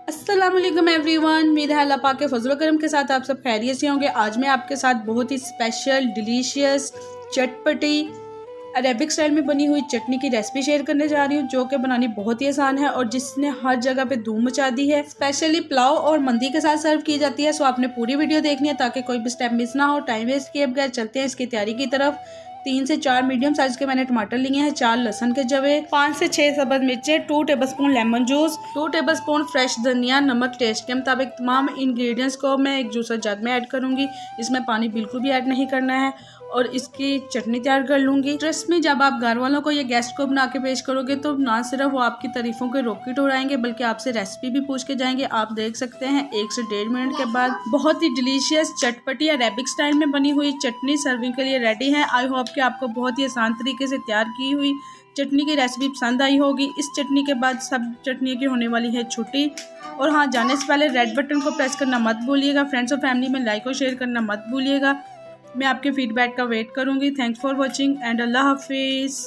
अस्सलाम वालेकुम एवरीवन, उम्मीद है अल्लाह पाक के फजल करम के साथ आप सब खैरियत से होंगे। आज मैं आपके साथ बहुत ही स्पेशल डिलीशियस चटपटी अरेबिक स्टाइल में बनी हुई चटनी की रेसिपी शेयर करने जा रही हूँ, जो कि बनानी बहुत ही आसान है और जिसने हर जगह पे धूम मचा दी है। स्पेशली पुलाव और मंदी के साथ सर्व की जाती है। सो आपने पूरी वीडियो देखनी है ताकि कोई भी स्टेप मिस ना हो। टाइम वेस्ट किए बगैर चलते हैं इसकी तैयारी की तरफ। 3 से 4 मीडियम साइज के मैंने टमाटर लिए हैं, 4 लहसुन के जवे, 5 से 6 सब्ज मिर्चें, 2 tablespoon lemon juice, 2 tablespoon fresh धनिया, नमक टेस्ट के मुताबिक। तमाम इंग्रेडिएंट्स को मैं एक जूसर जग में ऐड करूंगी। इसमें पानी बिल्कुल भी ऐड नहीं करना है और इसकी चटनी तैयार कर लूँगी। ट्रस्ट में जब आप घर वालों को या गेस्ट को बना के पेश करोगे तो ना सिर्फ वो आपकी तारीफ़ों के रॉकेट उड़ाएंगे बल्कि आपसे रेसिपी भी पूछ के जाएंगे। आप देख सकते हैं 1 से 1.5 मिनट के बाद बहुत ही डिलीशियस चटपटी अरेबिक स्टाइल में बनी हुई चटनी सर्विंग के लिए रेडी है। आई होप कि आपको बहुत ही आसान तरीके से तैयार की हुई चटनी की रेसिपी पसंद आई होगी। इस चटनी के बाद सब चटनी की होने वाली है छुट्टी। और हाँ, जाने से पहले रेड बटन को प्रेस करना मत भूलिएगा। फ्रेंड्स और फैमिली में लाइक और शेयर करना मत भूलिएगा। मैं आपके फीडबैक का वेट करूंगी। थैंक्स फॉर वॉचिंग एंड अल्लाह हाफिज़।